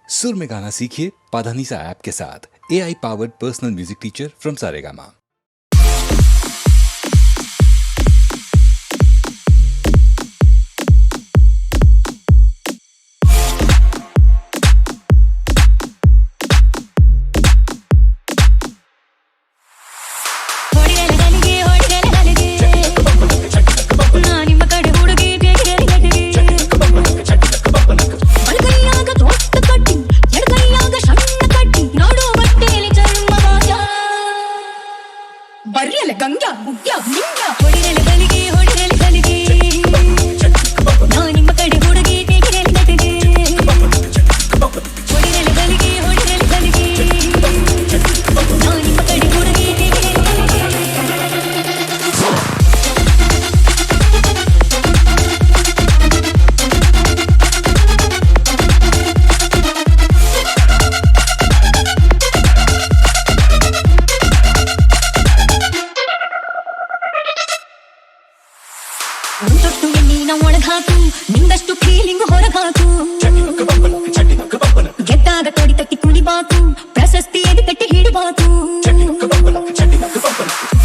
सुर में गाना सीखिए पाधानीसा ऐप के साथ। AI powered personal music teacher from Saregama. Ganga ಮುಗ್ಯ ಲಿಂಗ ಹೊಡಿರಲೆ ಬಲಿಗೆ ಹೊಡಿರಲೆ ಬಲಿಗೆ ನಾ ನಿಮ್ಮ ಕಡೆ ಹುಡುಗಿ ತೆಗಿರಲೆ ನಟಿಗೆ ಹೊಡಿರಲೆ ಬಲಿಗೆ ಹೊಡಿರಲೆ ಬಲಿಗೆ ನಾ ನಿಮ್ಮ ಕಡೆ ಹುಡುಗಿ ತೆಗಿರಲೆ ತೊಟ್ಟು ಎಣ್ಣೀನ ಒಳಗಾಕು ನಿಂದಷ್ಟು ಫೀಲಿಂಗ್ ಹೊರಗಾಕು ಗೆದ್ದಾಗ ತೊಡಿ ತಟ್ಟಿ ಕುಣಿಬಾಕು ಪ್ರಶಸ್ತಿ ಎದೆ ತಟ್ಟಿ ಹಿಡಿಬಾಕು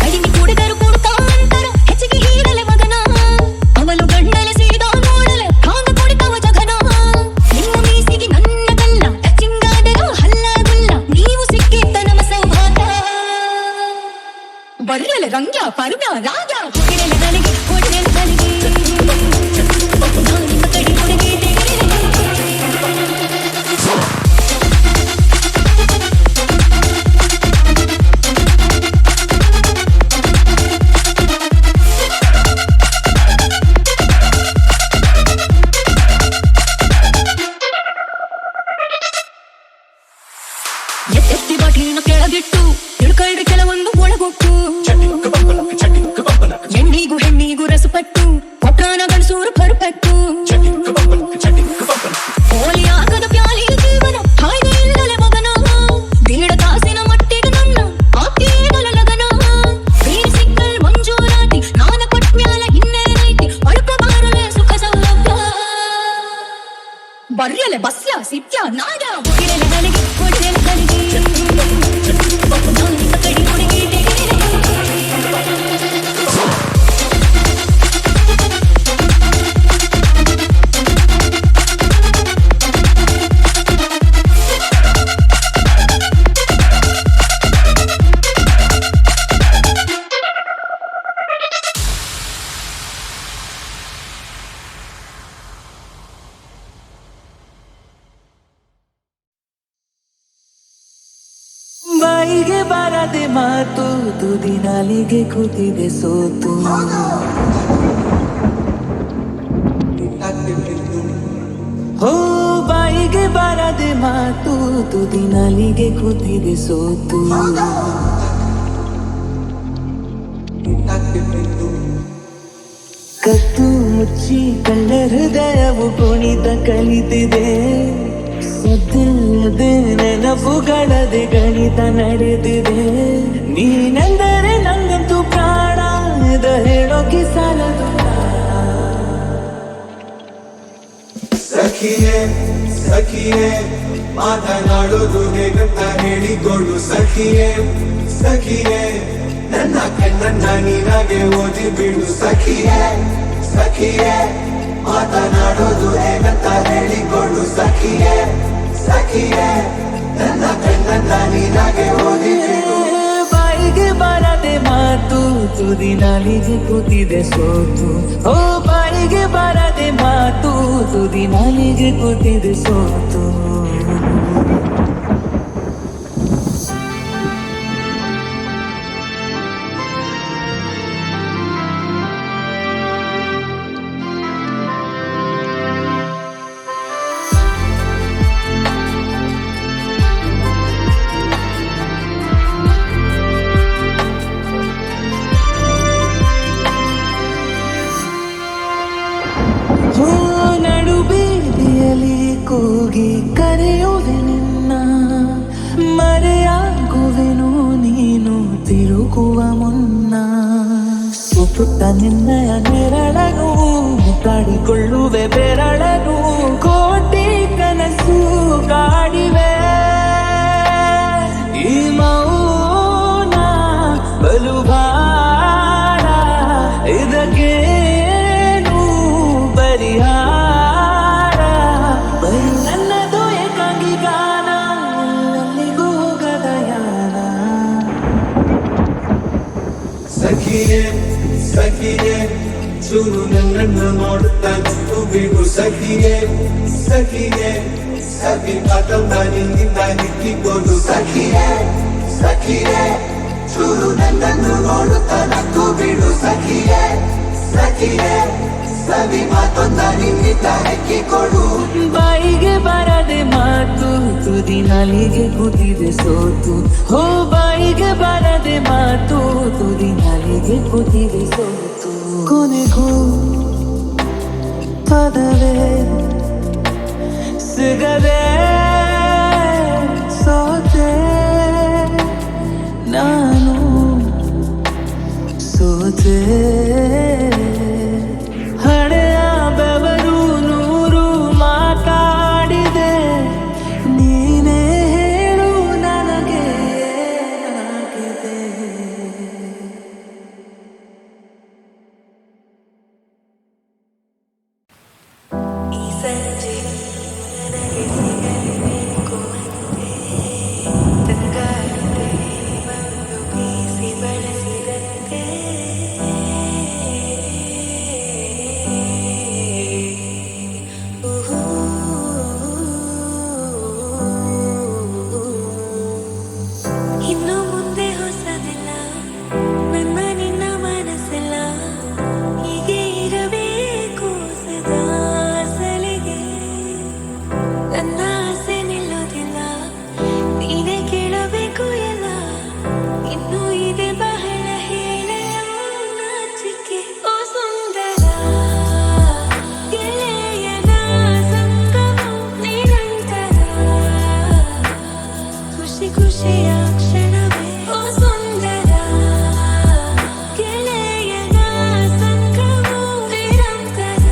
ಕಡಿಮೆ ಕುಡಿದರು ಕುಡ್ಕಾಂತರ ಹೆಚ್ಚಿಗೆ ಹೀರಲೆ ಮಗನ ಅವನು ಗಣ್ಣಲೆ ಸೀದಾ ನೋಡಲೆ ಹಾಗ ಕುಡಿತವ ಜಗನ ನಿಮ್ಮ ಮೀಸಿಗೆ ನನ್ನ ಕಲ್ಲ ಟಚಿಂಗಾದರ ಹಲ್ಲ ಗುಲ್ಲ ನೀವು ಸಿಕ್ಕಿದ್ದ ನಮ್ಮ ಸೌಭಾಗ್ಯ ಬರ್ರಲೆ ರಂಗ್ಯ ಪರ್ವ ರಾಗ ಹೊಡಿರಲೆ ನನಗೆ ಹೊಡಿರಲೆ ನನಗೆ ಎತ್ತಿ ಬಾಟಿನ ಕೆಳಗಿಟ್ಟು ತಿಳ್ಕಳ್ರಿ ಕೆಲವೊಂದು ಒಳಗೊಟ್ಟು ಹೆಣ್ಣಿಗೂ ಹೆಣ್ಣಿಗೂ ರಸಪಟ್ಟು ಕೊಟ್ರಾನ ಗಣಸೂರು ಪರ್ಫೆಕ್ಟು ಹೋಲಿ ಆಗದ ಪ್ಯಾಲಿ ಜೀವನ ಹಾಯ್ದೆ ಇಲ್ಲಲೆ ಮಗನ ಬೀಡ ಕಾಸಿನ ಮಟ್ಟಿಗೆ ನನ್ನ ಆಪ್ತೇನಲ ಲಗನ ಬೀರ್ ಸಿಕ್ಕಲ್ ಮಂಜೂರಾತಿ ನಾನ ಕೊಟ್ಮ್ಯಾಲ ಇನ್ನೇನೈತಿ ಅಳ್ಕಬಾರಲೆ ಸುಖ ಸೌಲಭ್ಯ ಬರ್ಯಲೆ ಬಸ್ಯ ಸಿತ್ಯ ನಾಡ ಹೊಡಿರಲೆ ನನಗೆ ಹೊಡಿರಲೆ ನನಗೆ ನಾ ನಿಮ್ಮ ಕಡೆ ಹುಡುಗಿ ತೆಗಿರಲೆ ಬಾಯಿಗೆ ಬಾರದೆ ಮಾತು ತುದಿ ನಾಲಿಗೆ ಕೂತಿದೆ ಸೋತು ಹೋ ಬಾಯಿಗೆ ಬಾರದೆ ಮಾತು ತುದಿ ನಾಲಿಗೆ ಕೂತಿದೆ ಸೋತು ಕತ್ತು ಮುಚ್ಚಿ ಕಳ್ಳ ಹೃದಯವು ಕುಣಿತ ಕಲಿತಿದೆ ಸದ್ದಿಲ್ಲದೆ ನೆನಪುಗಳದೆ ಗಣಿತ ನಡೆದಿದೆ ನೀನೆಂದರೆ ನಂಗಂತೂ ಪ್ರಾಣ ಇದ ಹೇಳೋಕೆ ಸಾಲದು ಸಖಿಯೇ ಸಖಿಯೇ ಮಾತನಾಡೋದು ಹೇಗಂತ ಹೇಳಿಕೊಡು ಸಖಿಯೇ ಸಖಿಯೇ ನನ್ನ ಕಣ್ಣನ್ನ ನೀನಾಗೆ ಓದಿ ಬಿಡು ಸಖಿಯೇ ಸಖಿಯೇ ಮಾತನಾಡೋದು ಹೇಗಂತ ಹೇಳಿಕೊಡು ಸಖಿಯೇ ಸಖಿಯೇ ನನ್ನ ಕಣ್ಣನ್ನ ನೀನಾಗೆ ಓದಿ ಬಿಡು ಬಾಯಿಗೆ ಬಾರದೆ ಮಾತು ತುದಿ ನಾಲಿಗೆ ಕೂತಿದೆ ಸೋತು ಓ ಬಾಯಿಗೆ ಬಾರದೆ ಮಾತು ತುದಿ ನಾಲಿಗೆ ಕೂತಿದೆ ಸೋತು ನಡು ಬೀದಿಯಲ್ಲಿ ಕೂಗಿ ಕರೆಯುವೆ ನಿನ್ನ ಮರೆಯಾಗುವೆನು ನೀನು ತಿರುಗುವ ಮುನ್ನ ಸುಪುಟ್ಟ ನಿನ್ನಯ ನೆರಳನು ಮುತ್ತಾಡಿಕೊಳ್ಳುವೆ ಬೆರಳನು ಕೋಟಿ ಕನಸು ಗಾಡಿ ಪರಿಹಾರ. ಬರೀ ನನ್ನದು ಏಕಾಂಗಿ ಗಾನ, ಎಲ್ಲಿಗೂ ಹೋಗದ ಯಾನ. ಸಖಿಯೇ ಸಖಿಯೇ ಚೂರು ನನ್ನನ್ನು ನೋಡುತ್ತಾ ನಿಂತು ಬಿಡು ಸಖಿಯೇ ಸಖಿಯೇ ಸಖಿ ಮಾತನ್ನ ನಿನ್ನಿಂದ ನಿಕ್ಕಿಕೊಂಡು ಸಖಿಯೇ ಸಖಿಯೇ ಚೂರು ನನ್ನನ್ನು ನೋಡುತ್ತಾ ನಕ್ಕು ಬಿಡು ಸಖಿಯೇ ಸಖಿಯೇ ಸವಿ ಮಾತನ್ನ ನಿನ್ನಿಂದ ಹೆಕ್ಕಿಕೊಡು. ಬಾಯಿಗೆ ಬರದೆ ಮಾತು, ತುದಿ ನಾಲಿಗೆ ಕೂತಿದೆ ಸೋತು. ಹೋ ಬಾಯಿಗೆ ಬರದೆ ಮಾತು, ತುದಿ ನಾಲಿಗೆ ಕೂತಿದೆ ಸೋತು. ಕೊನೆಗೂ ಪದವೇ ಸಿಗದೆ ಸೋತೆ ನಾನು, ಸೋತೆ. ಹಳೆಯ ಬೆವರು ನೂರು ಮಾತಾಡಿದೆ, ನೀನೇ ಹೇಳು ನನಗೆ ಏನಾಗಿದೆ. ಈ ಸಂಜೆ ನನಗೆ ಸಿಗಬೇಕು ಅಂತೆ, ತಂಗಾಳಿತೆ ಬಂದು ಬೀಸಿ ಬಳಸಿದಂತೆ. ಇನ್ನು ಮುಂದೆ ಹೊಸದಿಲ್ಲ, ನನ್ನ ನಿನ್ನ ಮನಸ್ಸೆಲ್ಲ ಹೀಗೆ ಇರಬೇಕು ಸದಾ ಸಲಿಗೆ. ನನ್ನ ಆಸೆ ನಿಲ್ಲೋದಿಲ್ಲ, ನೀನೇ ಕೇಳಬೇಕು ಎಲ್ಲ. ಇನ್ನು ಇದೆ ಬಹಳ ಹೇಳಲು ನಾಚಿಕೆ. ಓ ಸುಂದರ ಗೆಳೆಯನ ಸಂಗಮವು ನಿರಂತರ, ಖುಷಿ ಖುಷಿಯ ಕ್ಷಣವೇ. ಓ ಸುಂದರ ಗೆಳೆಯನ ಸಂಗಮವು ನಿರಂತರ,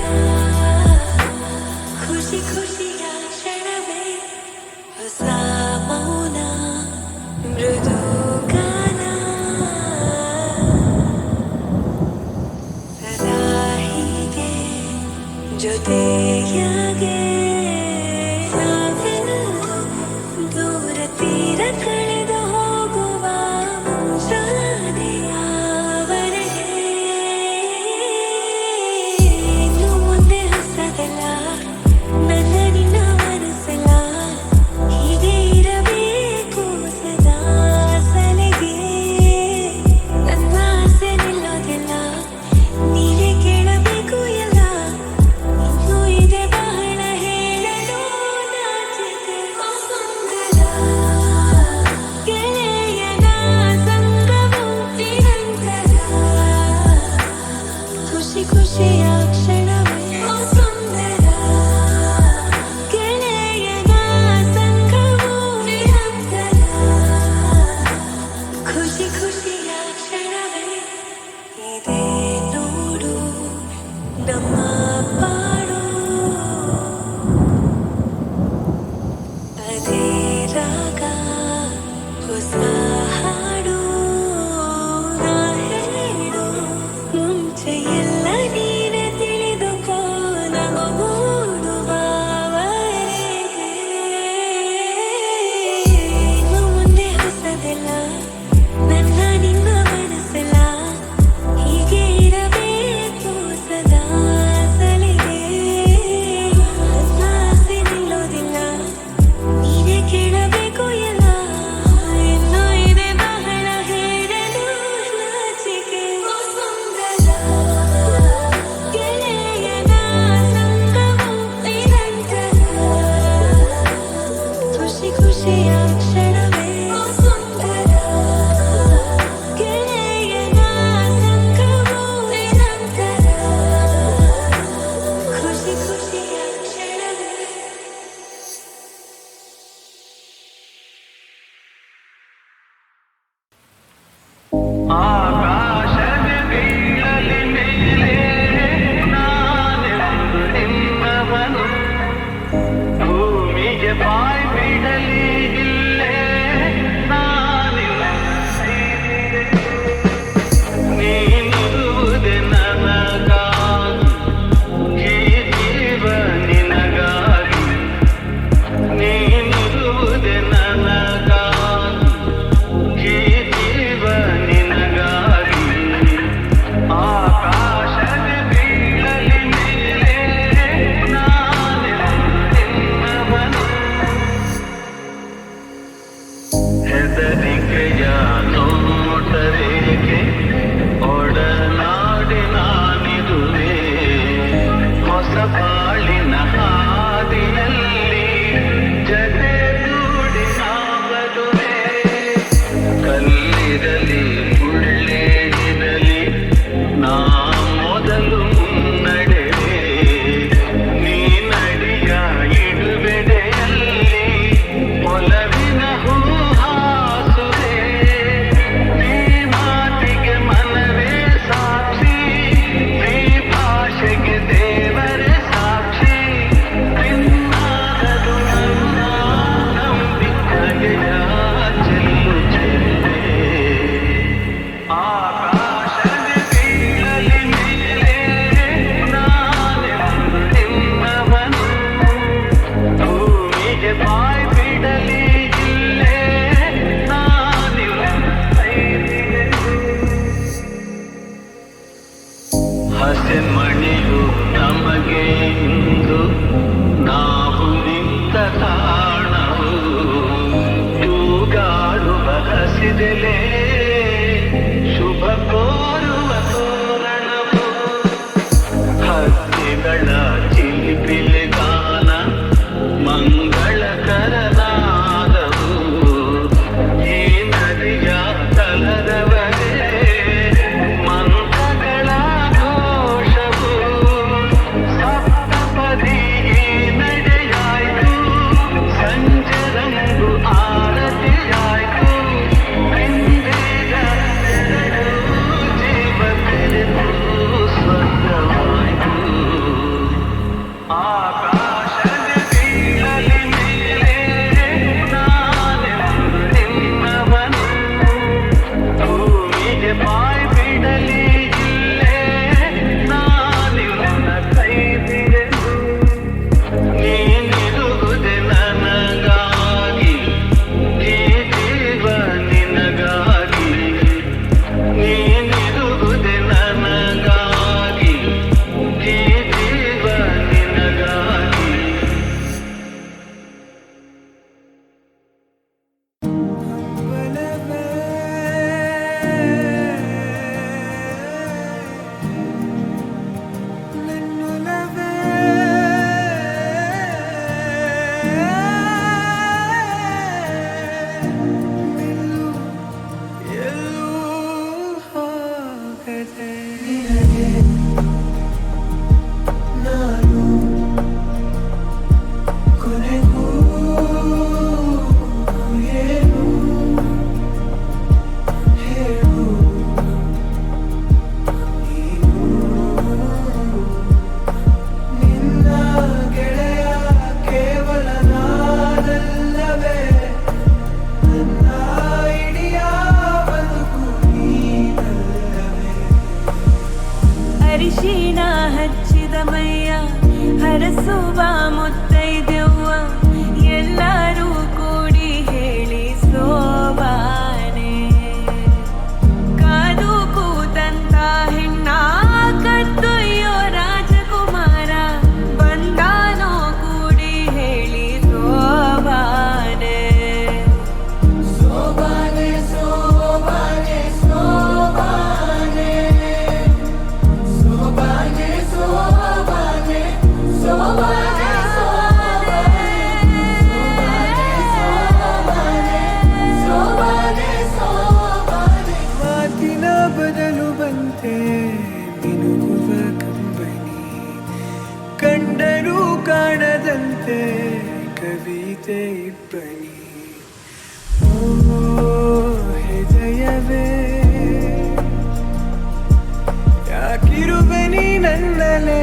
ಖುಷಿ ಖುಷಿಯ ಕ್ಷಣವೇ. ಹೊಸ ಮೌನ ಮೃದು ಗಾನ, ಸದಾ ಹೀಗೆ ಜೊತೆಯಾಗೆ ಸಾಗಲು. ದೂರ ತೀರ ಕಳೆದು ಹೋಗುವ ಮುಂಜಾನೆಯವರೆಗೆ. ಇನ್ನು ಮುಂದೆ ಹೊಸದಲ್ಲ, ನನ್ನ ನಿನ್ನ ಮನಸ್ಸೆಲ್ಲ ಹೀಗೆ ಇರಬೇಕು ಸದಾ ಸಲಿಗೆ. ನನ್ನ ಆಸೆ ನಿಲ್ಲೋದಿಲ್ಲ, ನೀನೇ ಕೇಳಬೇಕು ಎಲ್ಲ. ಇನ್ನು ಇದೆ ಬಹಳ ಹೇಳಲು ನಾಚಿಕೆ. ಓ ಸುಂದರ ಗೆಳೆಯನ ಸಂಗಮವು ನಿರಂತರ, ಖುಷಿ ಖುಷಿಯ ಕ್ಷಣವೇ. ಓ ಸುಂದರ ಗೆಳೆಯನ ಸಂಗಮವು ನಿರಂತರ, ಖುಷಿ ಖುಷಿಯ ಕ್ಷಣವೇ. ಇದೇ ನೋಡು ನಮ್ಮ ಪಾಡು, ಅದೇ ರಾಗ ಹೊಸ ಹಾಡು. ನಾ ಹೇಳು ಮುಂಚೆ ಎಲ್ಲ ನೀನೆ ತಿಳಿದುಕೋ, ನಗು ಮೂಡುವವರೆಗೆ. ಇನ್ನು ಮುಂದೆ ಹೊಸದೆಲ್ಲ, ನನ್ನ ನಿನ್ನ ಮನಸ್ಸೆಲ್ಲ ಹೀಗೆ ಇರಬೇಕು ಸದಾ ಸಲಿಗೆ. ನನ್ನ ಆಸೆ ನಿಲ್ಲೋದಿಲ್ಲ, ನೀನೇ ಕೇಳಬೇಕು ಎಲ್ಲ. ಇನ್ನು ಇದೆ ಬಹಳ ಹೇಳಲು ನಾಚಿಕೆ. ಓ ಸುಂದರ ಗೆಳೆಯನ ಸಂಗಮವು ನಿರಂತರ, ಖುಷಿ ಖುಷಿಯ ಕ್ಷಣವೇ. ಓ ಸುಂದರ ಗೆಳೆಯನ ಸಂಗಮವು ನಿರಂತರ, ಖುಷಿ ಖುಷಿಯ ಕ್ಷಣವೇ. ಆಕಾಶದ ಬೀಳಲಿ ಮೇಲೆ ನಾನೆಂದು ನಿನ್ನವನು, ಭೂಮಿಗೆ ಬಾಯ್ ಬಿಡಲಿ ಇಲ್ಲೇ ನಾನಿಲ್ಲ. ನೀನುರುವುದೆ ನನಗಾಗಿ, ಈ ಹಚ್ಚಿದೆಲೆ ಶುಭ ಕೋರುವ ತೋರಣವು ಹಕ್ಕಿಗಳ ಚಿಲಿಪಿಲಿ ಗಾನ ಮಂಗಳಕರನಾದವು ಈ ನದಿಯ ತಲದವರೆ ಮಂತ್ರಗಳ ಘೋಷವು ಸಪ್ತಪದಿ ನಡೆಯಾಯ್ತು ಸಂಜರಂಗು ಆರತಿಯಾಯ್ತು ಬೆಂದೇಗ ಜೀವ ತೆರೆದು ಸ್ವರ್ಗವಾಯ್ತು ಆಕಾಶದ ಬೀಳಲಿ ಮೇಲೆ ನಾನೆಂದು ನಿನ್ನವನು ಭೂಮಿಗೆ ಬಾಯ್ ಬಿಡಲಿ ಇಲ್ಲೇ ನಾನಿನ್ನ ಕೈ ಬಿಡೆನು ನೀನಿರುವುದೆ ನನಗಾಗಿ ಈ ಜೀವ ನಿನಗಾಗಿ ನೀನಿರುವುದೆ ನನಗಾಗಿ ಈ ಜೀವ ನಿನಗಾಗಿ ನಾನು ಕೊನೆಗೂ ಏನು ಹೇಳು ನೀನು ನಿನ್ನ ಗೆಳೆಯ ಕೇವಲ ನಾನಲ್ಲವೇ ನನ್ನ ಇಡಿಯ ಬದುಕು ನೀನಲ್ಲವೇ ಅರಿಶಿಣ ಹಚ್ಚಿದ ಮೈಯ ಹರಸುವ ಮುತ್ತೈದೆವ್ವ ಎಲ್ಲರೂ ಕೂಡಿ ಹೇಳಿ ಸೋಬಾನೆ ಕಾದು ಕೂತಂತ ಹೆಣ್ಣ ಕತ್ತೊಯ್ಯೋ ರಾಜಕುಮಾರ ಬಂದಾನೋ ಕೂಡಿ ಹೇಳಿ ಸೋಬಾನೆ ಸೋಬಾನೆ ಸೋಬಾನೆ ಸೋಬಾನೆ ಸೋಬಾನೆ ಸೋಬಾನೆ ಸೋಬಾನೆ ಸೋಬಾನೆ ಸೋಬಾನೆ ಮಾತಿನ ಬದಲು ಬಂತೆ ಮಿನುಗುವ ಕಂಬನಿ ಕಂಡರೂ ಕಾಣದಂತೆ ಕವಿತೆ ಇಬ್ಬನಿ ಓ ಹೃದಯವೇ ಯಾಕಿರುವೆ ನೀ ನನ್ನಲೇ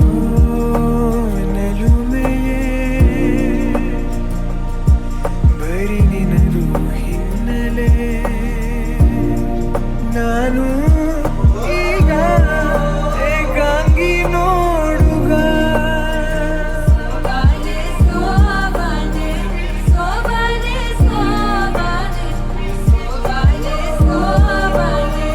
ಓ ನಲುಮೆಯೇ ಬರಿ ನಿನದು ಹಿನ್ನೆಲೆ ನಾನು ಈಗ ಏಕಾಂಗಿ ನೋಡುಗ ಸೋಬಾನೆ ಸೋಬಾನೆ ಸೋಬಾನೆ ಸೋಬಾನೆ ಸೋಬಾನೆ ಸೋಬಾನೆ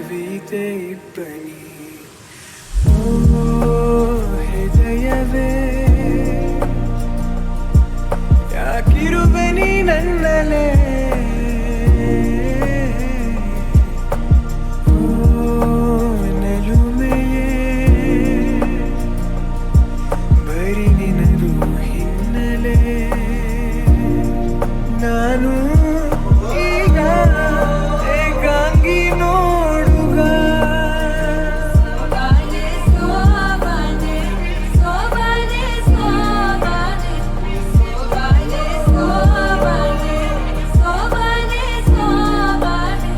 ಕವಿತೆ ಇಬ್ಬನಿ ಹೃದಯವೇ ಯಾಕಿರುಬನಿ ನನ್ನಲೇ ನಲುಮೆಯೇ ಬರಿ ನಿನದು ಹಿನ್ನೆಲೆ ನಾನು ಈಗ ಏಕಾಂಗಿ ನೋಡುಗ ಸೋಬಾನೆ ಸೋಬಾನೆ ಸೋಬಾನೆ ಸೋಬಾನೆ ಸೋಬಾನೆ ಸೋಬಾನೆ ಸೋಬಾನೆ ಸೋಬಾನೆ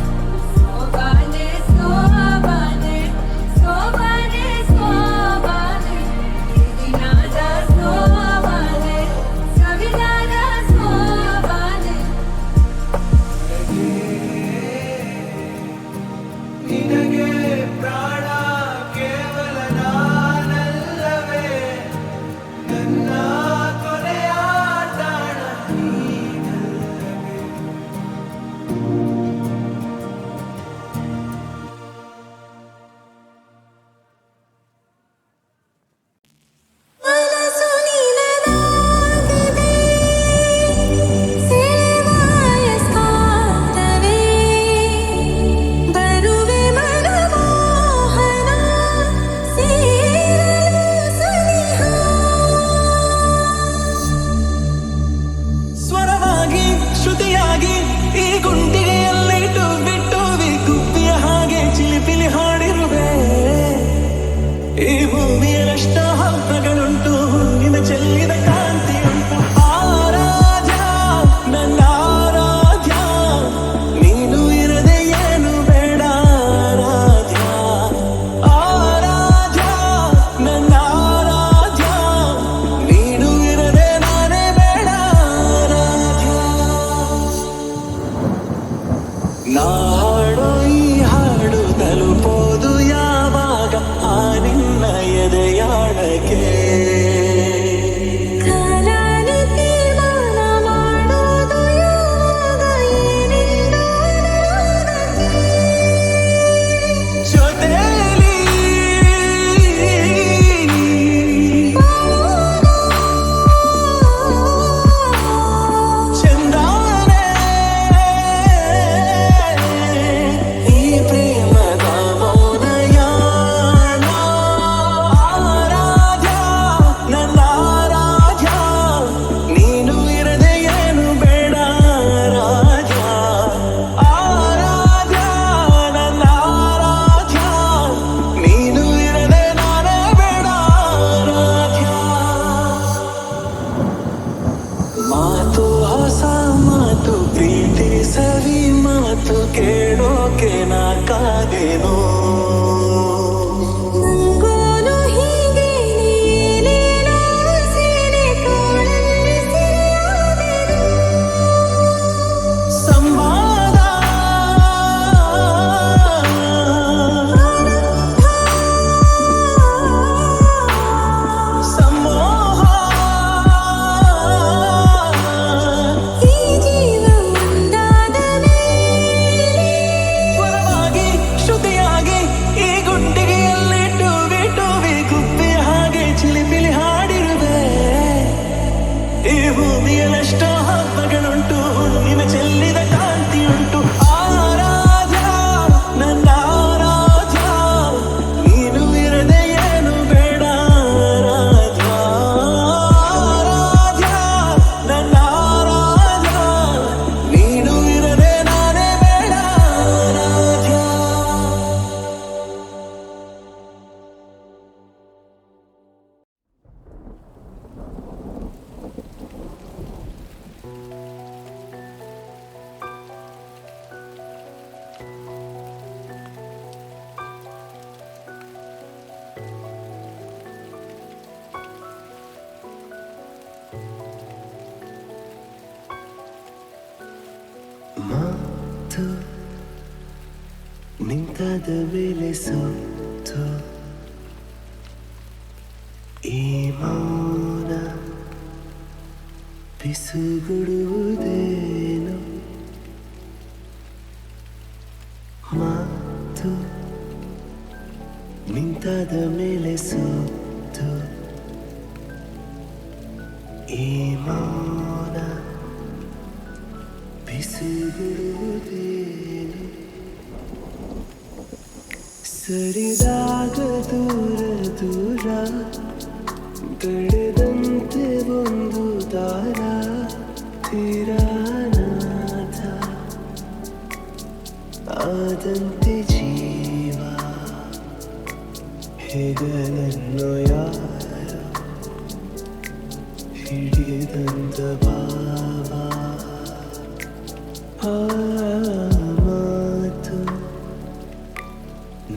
ಸೋಬಾನೆ ಸೋಬಾನೆ ಸೋಬಾನೆ ಸೋಬಾನೆ ದಿನಾದ ಸೋಬಾನೆ ಸವಿದಾದ ಸೋಬಾನೆ ನಿನಗೆ ಪ್ರಾಣ ಕೇವಲ ನಾನಲ್ಲವೇ ನನ್ನ ಕೊನೆಯ ತಾಣ ನೀನಲ್ಲವೇ ಮನಸ್ಸು ನಿನದಾಗಿದೆ ಸೇವಾಯಸ್ಕಾಂತವೇ ಬರುವೆ ಮನಮೋಹನ ಸೇರಲು ಸನಿಹ ಸ್ವರವಾಗಿ ಶ್ರುತಿಯಾಗಿ ಈ ಗುಂಡಿಗೆಯಲ್ಲಿಟ್ಟು ಬಿಟ್ಟು ಗುಬ್ಬಿಯ ಹಾಗೆ ಚಿಲಿಪಿಲಿ ಹಾಡಿರುವೆ ಈ ಭೂಮಿಯಷ್ಟ ಹಬ್ಬಗಳುಂಟು ನಿನ್ನ ಚೆಲ್ಲಿದ ಕಾಂತಿ ಉಂಟು ಆರಾಧ್ಯ ನನ್ನ ಆರಾಧ್ಯ ನೀನು ಇರದೆ ಏನು ಬೇಡ ಆರಾಧ್ಯ ಆರಾಧ್ಯ ನನ್ನ ಆರಾಧ್ಯ ನೀನು ಇರದೆ ನಾನೇ ಬೇಡ ಆರಾಧ್ಯ ನಾ ಹಾಡೋ ಈ ಹಾಡು ತಲುಪೋದು ಯಾವಾಗ ಆ ನಿನ್ನ ಎದೆಯಾಳಕ್ಕೆ ಕಾಲಾನಿ ತೀರ್ಮಾನ ಮಾಡೋದು ಯಾವಾಗ ಏನೆಂದು ಅನುರಾಗಕ್ಕೆ ಜೊತೆಲಿ ಚಂದಾನೆ ಈ ಪ್ರೇಮದ ಮೌನಯಾನ ಆರಾಧ್ಯ ನನ್ನ ಆರಾಧ್ಯ ನೀನು ಇರದೆ ಏನು ಬೇಡ ಆರಾಧ್ಯ ಆರಾಧ್ಯ ನನ್ನ ಆರಾಧ್ಯ ನೀನು ಇರದೆ ನಾನೇ ಬೇಡ ಆರಾಧ್ಯ ಮಾತು ಹೊಸ ಮಾತು ಪ್ರೀತಿ ಸವಿ ಮಾತು ಕೇಳೋಕೆ ನಾ ಕಾದೇನೋ ನಂಗೋನು ಹೀಗೆ ನೀನೇನೋ ಸೀರೆ ತೋಳಲ್ಲಿ ಸಿರಿಯಾದೆನು ಸಂವಾದ ಸಮೋಹ ಈ ಜೀವ ಒಂದಾದ ಮೇಲೆ ಸ್ವರವಾಗಿ ಶ್ರುತಿಯಾಗಿ ಈ ಗುಂಡಿಗೆಯಲ್ಲಿಟ್ಟು ಬಿಟ್ಟು ಗುಬ್ಬಿ ಹಾಗೆ ಚಿಲಿಪಿಲಿ ಹಾಡಿರುವೆ ಈ ಭೂಮಿಯಲ್ಲಷ್ಟೋ ಹಬ್ಬಗಳುಂಟು ನಿನ್ನ ಚೆಲ್ಲಿದ ಕಾಂತಿ ಉಂಟು ಆರಾಧ್ಯ ನನ್ನ ಆರಾಧ್ಯ ನೀನು ಇರದೆ ಏನು ಬೇಡ ಆರಾಧ್ಯ ಆರಾಧ್ಯ ನನ್ನ ಆರಾಧ್ಯ ನೀನು ಇರದೆ ನಾನೇ ಬೇಡ ಆರಾಧ್ಯ ಮಾತು ನಿಂತಾದ ಮೇಲೆ ಸೋತು ಈ ಮೌನ ಪಿಸುಗುಡುವುದೇನು ಮಾತು ಮಾತು ನಿಂತಾದ ಮೇಲೆ ಸೋತು ಈ ಮೌನ ಬಿಸಿಬಿಡುವುದೇನು ಸರಿದಾಗ ದೂರ ದೂರ ಬೆಳೆದಂತೆ ಒಂದು ದಾರ ತೀರಾನಾಥ ಆದಂತೆ ಜೀವ ಹೆಗಲನ್ನು ಯಾರು ಹಿಡಿದಂತ ಭಾವ ಆ ಮಾತು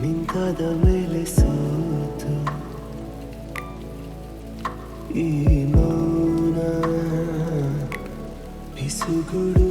ನಿಂತಾದ ಮೇಲೆ ಸೋತು ಈ ಮೌನ ಬಿಸುಗುಡು